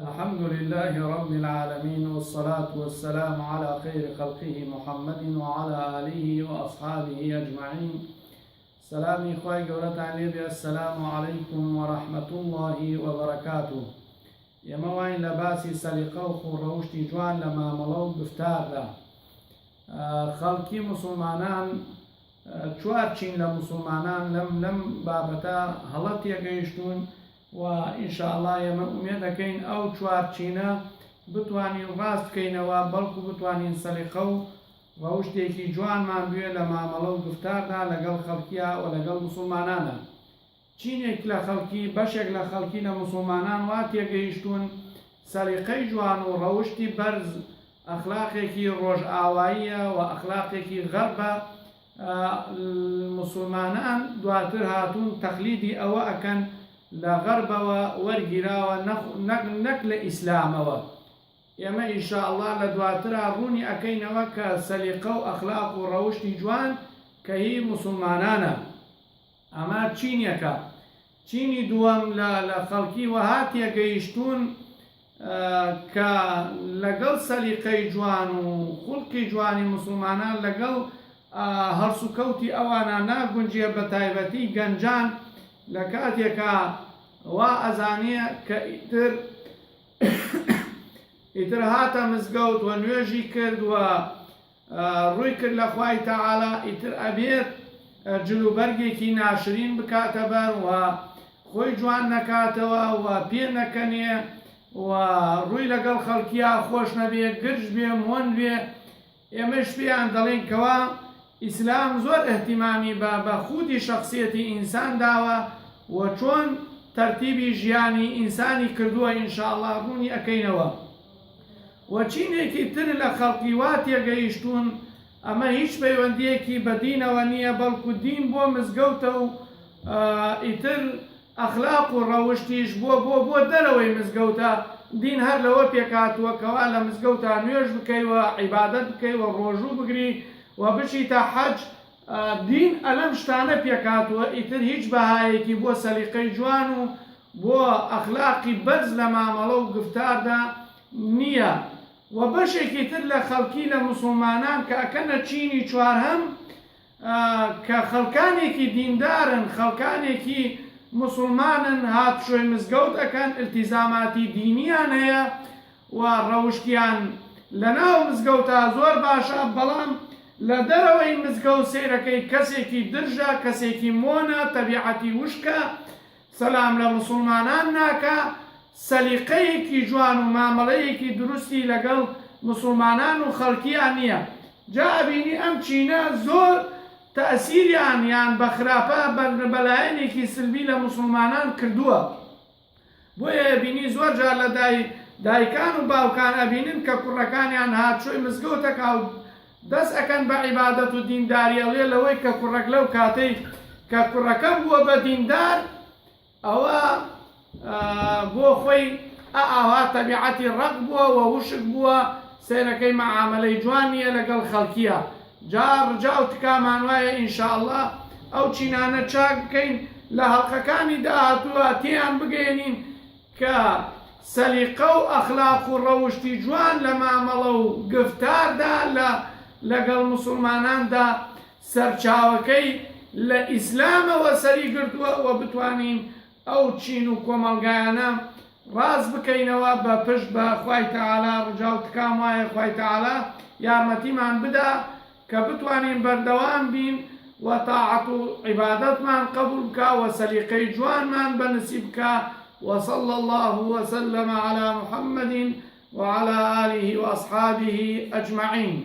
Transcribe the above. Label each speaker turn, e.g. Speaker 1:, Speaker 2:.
Speaker 1: الحمد لله رب العالمين والصلاة والسلام على خير خلقه محمد وعلى آله وأصحابه أجمعين. سلامي خواهي قولت عليه السلام عليكم ورحمة الله وبركاته. يموين لباسي سليقه وخروشتي جوان لما ملو بفتار دا خلقي مسلمانان چوارچین لە مسلمانان لەم بابەتە هەڵەت یەگەیشتون و ئینشاءالله ئێمە ئومێد دەکەین ئەو چوارچینە بتوانین ڕاست بکەینەوە، بەڵکو بتوانین سەلیقە و ڕەوشتێکی جوانمان بوێ لە مامەڵە و گفتاردا لەگەڵ خەڵکیە و لەگەڵ مسلمانانە. چینێک لە خەڵکی بەشێک لە خەڵکی لە مسلمانان وا تێگەیشتون سەلیقەی جوان و ڕەوشتی بەرز ئەخلاقێکی ڕۆژئاواییە و ئەخلاقێکی غەربە. مسلمانان دواتر هاتوون تەقلیدی ئەوە ئەکەن لە غەربەوە وەرگیراوە نەک لە ئیسلامەوە. ئێمە ئینشاءالله لە دواترا ڕوونی ئەکەینەوە کە سەلیقە و ئەخلاق و ڕەوشتی جوان کە هی مسلمانانە. ئەمە چینێکە. چینی دووەم لە خەڵکی وەها تێگەیشتون کە لەگەڵ سەلیقەی جوان و خوڵقی جوانی مسلمانان لەگەڵ هەرسوکەوتی ئەوانە ناگونجێ، بە تایبەتی گەنجان لە کاتێکە وا ئەزانێ کە ئیتر هاتە مزگەوت و نوێژی کرد و ڕووی کرد لە خوای تەعاڵا، ئیتر ئەبێت جلوبەرگێکی ناشرین بکاتە بەر و خۆی جوان نەکاتەوە و پێ نەکەنێ و ڕووی لەگەڵ خەڵکیە خۆش نەبێ، گرژ بێ، مۆن بێ. ئێمەش پێیان دەڵێن کەوا ئیسلام زۆر ئەهتیمامی بە خودی شخصیەتی ئینسان داوە و چۆن تەرتیبی ژیانی ئینسانی کردووە ئینشاءالله ڕوونی ئەکەینەوە. و چینێکی تر لە خەڵکی وا تێگەیشتون ئەمە هیچ پەیوەندیەکی بە دینەوە نییە، بەڵکو دین بۆ مزگەوتە و ئیتر ئەخلاق و ڕەوشتیش بۆ دەرەوەی مزگەوتە. دین هەر لەوە پێکاتووە کەوا لە مزگەوتە نوێژ بکەیوە، عیبادەت بکەیوە، ڕۆژوو بگری و بچیتە حەج. دین ئەلەم شتانە پێکاتووە، ئیتر هیچ بەهایەکی بۆ سەلیقەی جوان و بۆ ئەخلاقی بەرز لە مامەڵە و گفتاردا نییە. و بەشێکی تر لە خەڵکی لە مسلمانان کە ئەکەنە چینی چوارهەم کە خەڵکانێکی دیندارن، خەڵکانێکی مسلمانن، هاتشۆی مزگەوت ئەکەن، ئیلتیزاماتی دینیان هەیە و ڕەوشتیان لە ناو مزگەوتە زۆر باشە، بەڵام لە دەرەوەی مزگەوت سەیرەکەی کەسێکی درژە، کەسێکی مۆنە، تەبیعەتی وشکە، سەلام لە مسلمانان ناکە، سەلیقەیەکی جوان و مامەڵەیەکی دروستی لەگەڵ مسلمانان و خەڵکیان نییە. جا ئەبینی ئەم چینە زۆر تەئسیریان یان بە خراپە بەلایەنێکی سلبی لە مسلمانان کردووە. بۆیە ئەبینی زۆر جار لە دایکان و باوکان ئەبینن کە کوڕەکانیان هاتشۆی مزگەوتەکە و دەست ئەکەن بە عیبادەت و دینداری، ئەڵێ لەوەی کە کوڕەک لەو کاتەی کە کوڕەکەم بووە بە دیندار ئەوە بۆ خۆی ئاوا تەبیعەتی ڕق بووە و وشک بووە، سەیرەکەی مەعامەلەی جوان نییە لەگەڵ خەڵکیە. جا ڕجا و تکامان وایە ئینشاءالله ئەو چینانە چاک بکەین، لە هەڵقەکانی داهاتووە تێیان بگەێنین کە سەلیقە و ئەخلاق و ڕەوشتی جوان لە مامەڵە و گفتاردا لەگەڵ مسلماناندا سەرچاوەکەی لە ئیسلامەوە سەری گرتووە و بتوانین ئەو چین و کۆمەڵگایانە ڕاست بکەینەوە بە پشت بە خوای تەعاڵا. ڕجا و تکام وایە خوای تەعاڵا یارمەتیمان بدا کە بتوانین بەردەوام بین و تاعەت و عیبادەتمان قبول بکە و سەلیقەی جوانمان بەنسیب بکە. وصلى الله وسلم على محمد وعلى آله وأصحابه أجمعين.